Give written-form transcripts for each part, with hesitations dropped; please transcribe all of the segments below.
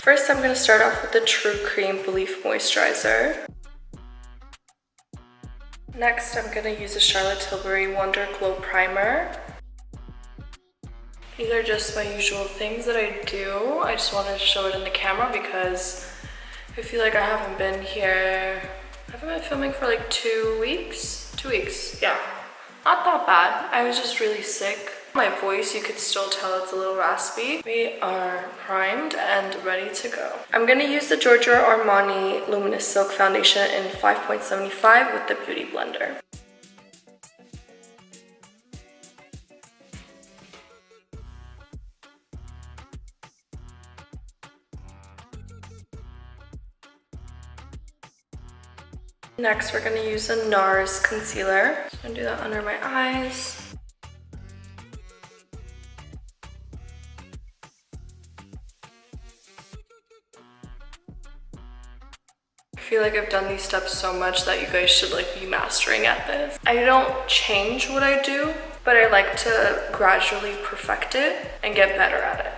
First, I'm going to start off with the True Cream Leaf Moisturizer. Next, I'm going to use the Charlotte Tilbury Wonder Glow Primer. These are just my usual things that I do. I just wanted to show it in the camera because I feel like I haven't been here. I haven't been filming for like 2 weeks. 2 weeks, yeah. Not that bad. I was just really sick. My voice, you could still tell it's a little raspy. We are primed and ready to go. I'm gonna use the Giorgio Armani Luminous Silk Foundation in 5.75 with the Beauty Blender. Next, we're gonna use the NARS concealer. So I'm gonna do that under my eyes. I feel like I've done these steps so much that you guys should like be mastering at this. I don't change what I do, but I like to gradually perfect it and get better at it.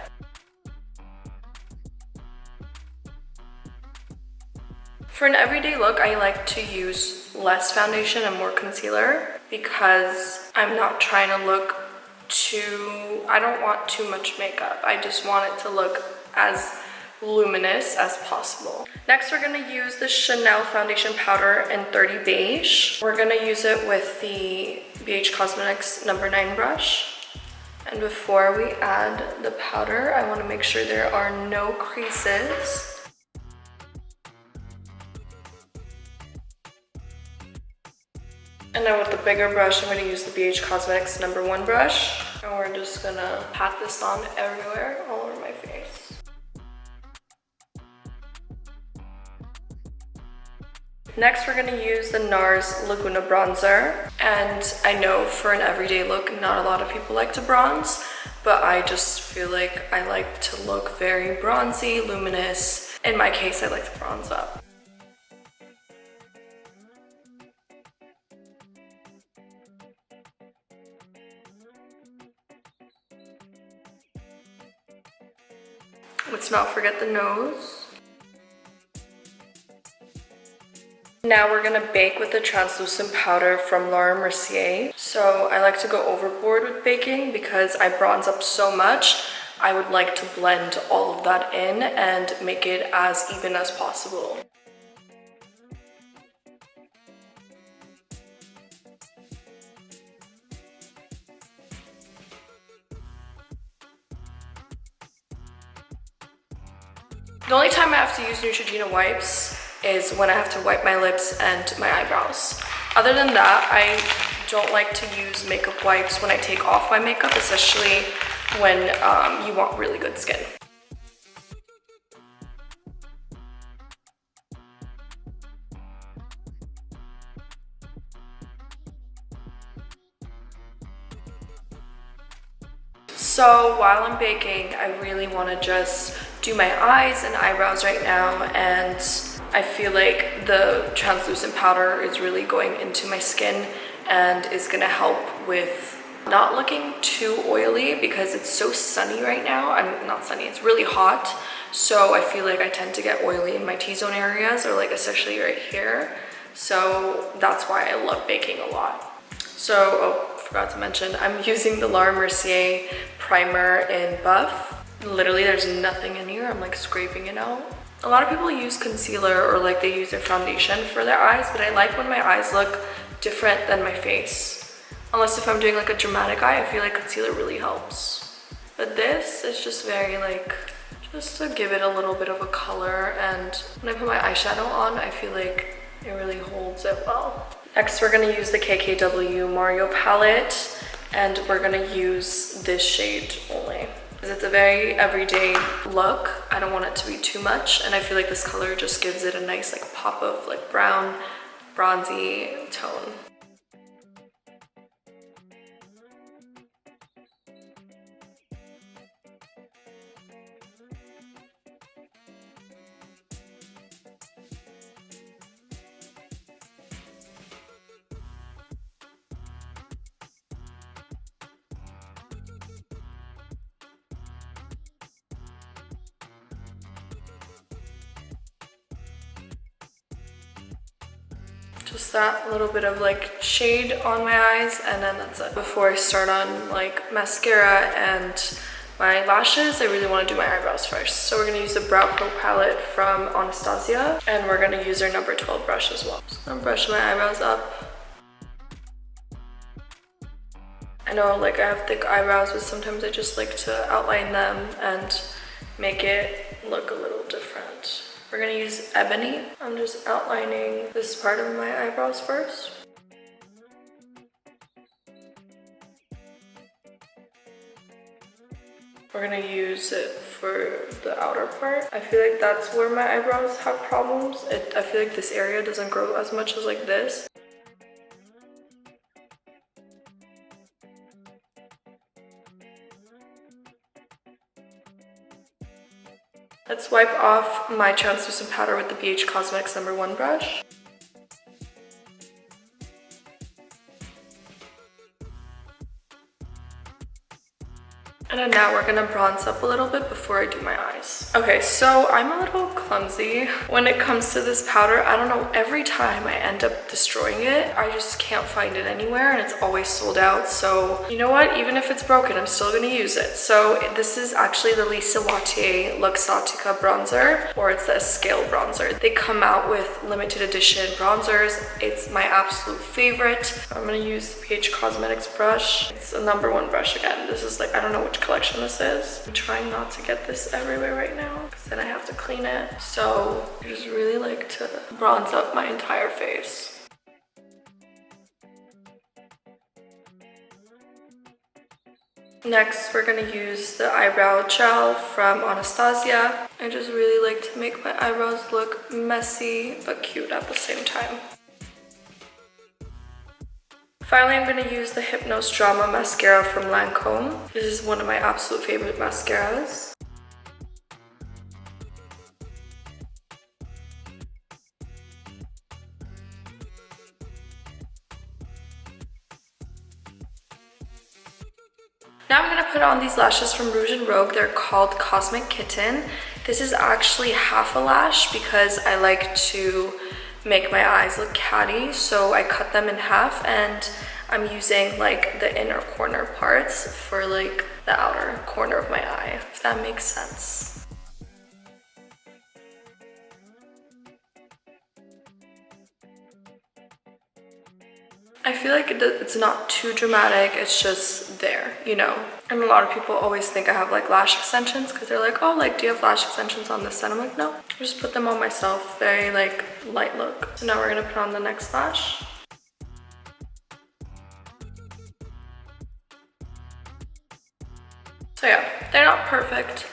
For an everyday look, I like to use less foundation and more concealer because I'm not trying to look I don't want too much makeup. I just want it to look as luminous as possible. Next, we're gonna use the Chanel foundation powder in 30 beige. We're gonna use it with the BH Cosmetics No. 9 brush. And before we add the powder, I wanna make sure there are no creases. And then with the bigger brush, I'm gonna use the BH Cosmetics No. 1 brush. And we're just gonna pat this on everywhere, all over my face. Next, we're gonna use the NARS Laguna bronzer. And I know for an everyday look, not a lot of people like to bronze, but I just feel like I like to look very bronzy, luminous. In my case, I like to bronze up. Let's not forget the nose. Now we're gonna bake with the translucent powder from Laura Mercier. So I like to go overboard with baking because I bronze up so much. I would like to blend all of that in and make it as even as possible. The only time I have to use Neutrogena wipes is when I have to wipe my lips and my eyebrows. Other than that, I don't like to use makeup wipes when I take off my makeup, especially when you want really good skin. So while I'm baking, I really want to just do my eyes and eyebrows right now, and I feel like the translucent powder is really going into my skin and is gonna help with not looking too oily because it's so sunny right now. I'm not sunny, it's really hot. So I feel like I tend to get oily in my T-zone areas, or like especially right here. So that's why I love baking a lot. So, forgot to mention, I'm using the Laura Mercier primer in Buff. Literally, there's nothing in here. I'm like scraping it out. A lot of people use concealer or like they use their foundation for their eyes, but I like when my eyes look different than my face. Unless if I'm doing like a dramatic eye, I feel like concealer really helps. But this is just very like, just to give it a little bit of a color, and when I put my eyeshadow on, I feel like it really holds it well. Next, we're gonna use the KKW Mario palette, and we're gonna use this shade only. It's a very everyday look. I don't want it to be too much, and I feel like this color just gives it a nice like pop of like brown, bronzy tone. Just that little bit of like shade on my eyes, and then that's it. Before I start on like mascara and my lashes, I really want to do my eyebrows first. So we're going to use the Brow Pro palette from Anastasia, and we're going to use our number 12 brush as well. So I'm brushing my eyebrows up. I know like I have thick eyebrows, but sometimes I just like to outline them and make it look a little different. We're gonna use ebony. I'm just outlining this part of my eyebrows first. We're gonna use it for the outer part. I feel like that's where my eyebrows have problems. I feel like this area doesn't grow as much as like this. Let's wipe off my translucent powder with the BH Cosmetics number 1 brush. And then now we're gonna bronze up a little bit before I do my eyes. Okay, so I'm a little clumsy when it comes to this powder. I don't know, every time I end up destroying it, I just can't find it anywhere and it's always sold out. So you know what, even if it's broken, I'm still gonna use it. So this is actually the Lise Watier Luxotika bronzer, or it's the scale bronzer. They come out with limited edition bronzers. It's my absolute favorite. I'm gonna use the BH Cosmetics brush. It's a number 1 brush again. This is like, I don't know which collection this is. I'm trying not to get this everywhere right now because then I have to clean it. So I just really like to bronze up my entire face. Next, we're gonna use the eyebrow gel from Anastasia. I just really like to make my eyebrows look messy but cute at the same time. Finally, I'm going to use the Hypnose Drama Mascara from Lancome. This is one of my absolute favorite mascaras. Now I'm going to put on these lashes from Rouge and Rogue. They're called Cosmic Kitten. This is actually half a lash because I like to make my eyes look catty, so I cut them in half, and I'm using like the inner corner parts for like the outer corner of my eye, if that makes sense. I feel like it's not too dramatic, it's just there, you know. And a lot of people always think I have like lash extensions because they're like, oh, like, do you have lash extensions on this side? I'm like, no, I just put them on myself. Very like light look. So now we're gonna put on the next lash. So yeah, they're not perfect.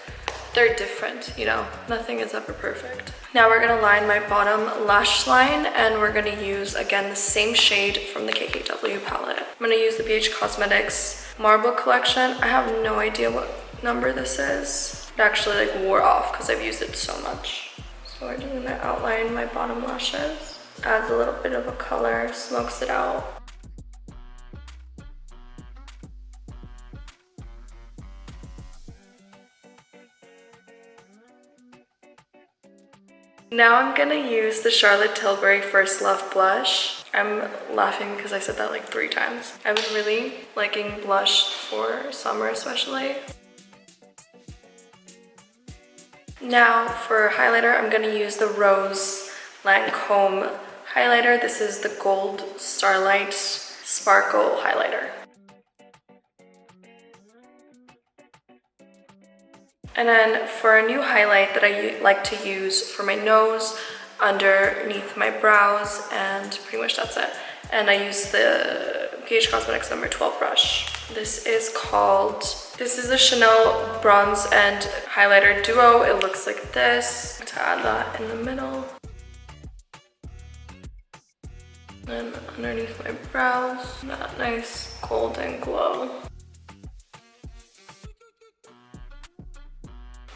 They're different, you know, nothing is ever perfect. Now we're gonna line my bottom lash line, and we're gonna use, again, the same shade from the KKW palette. I'm gonna use the BH Cosmetics Marble Collection. I have no idea what number this is. It actually like wore off because I've used it so much. So we're just gonna outline my bottom lashes. Adds a little bit of a color, smokes it out. Now I'm gonna use the Charlotte Tilbury First Love blush. I'm laughing because I said that like 3 times. I've been really liking blush for summer especially. Now for highlighter, I'm gonna use the Rose Lancome highlighter. This is the Gold Starlight Sparkle highlighter. And then for a new highlight that I like to use for my nose, underneath my brows, and pretty much that's it. And I use the BH Cosmetics number 12 brush. This is the Chanel Bronze and Highlighter Duo. It looks like this. To add that in the middle. And underneath my brows, that nice golden glow.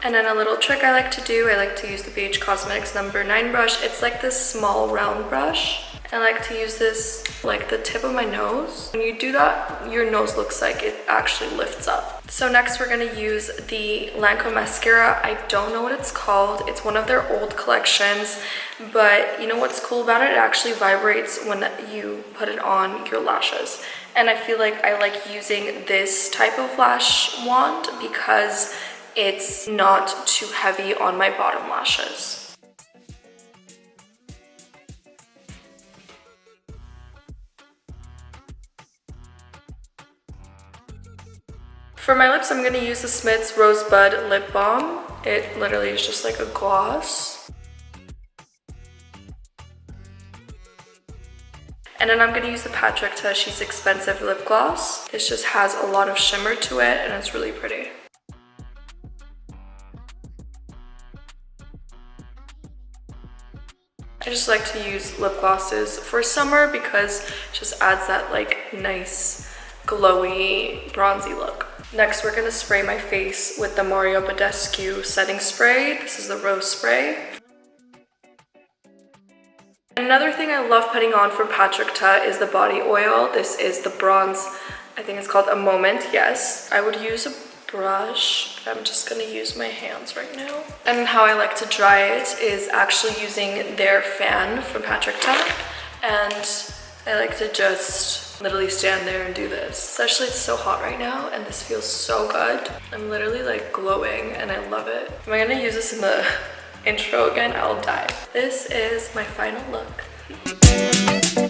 And then a little trick I like to do, I like to use the Beige Cosmetics number 9 brush. It's like this small round brush. I like to use this like the tip of my nose. When you do that, your nose looks like it actually lifts up. So next we're gonna use the Lancome mascara. I don't know what it's called. It's one of their old collections, but you know what's cool about it? It actually vibrates when you put it on your lashes. And I feel like I like using this type of lash wand because it's not too heavy on my bottom lashes. For my lips, I'm going to use the Smith's Rosebud Lip Balm. It literally is just like a gloss. And then I'm going to use the Patrickta She's Expensive Lip Gloss. This just has a lot of shimmer to it and it's really pretty. I just like to use lip glosses for summer because it just adds that like nice glowy bronzy look. Next, we're gonna spray my face with the Badescu setting spray. This is the rose spray. Another thing I love putting on from Patrickta is the body oil. This is the bronze, I think it's called A Moment, yes. I would use a brush, but I'm just gonna use my hands right now. And how I like to dry it is actually using their fan from Patrickta. And I like to just literally stand there and do this. Especially it's so hot right now and this feels so good. I'm literally like glowing and I love it. Am I gonna use this in the intro again? I'll die. This is my final look.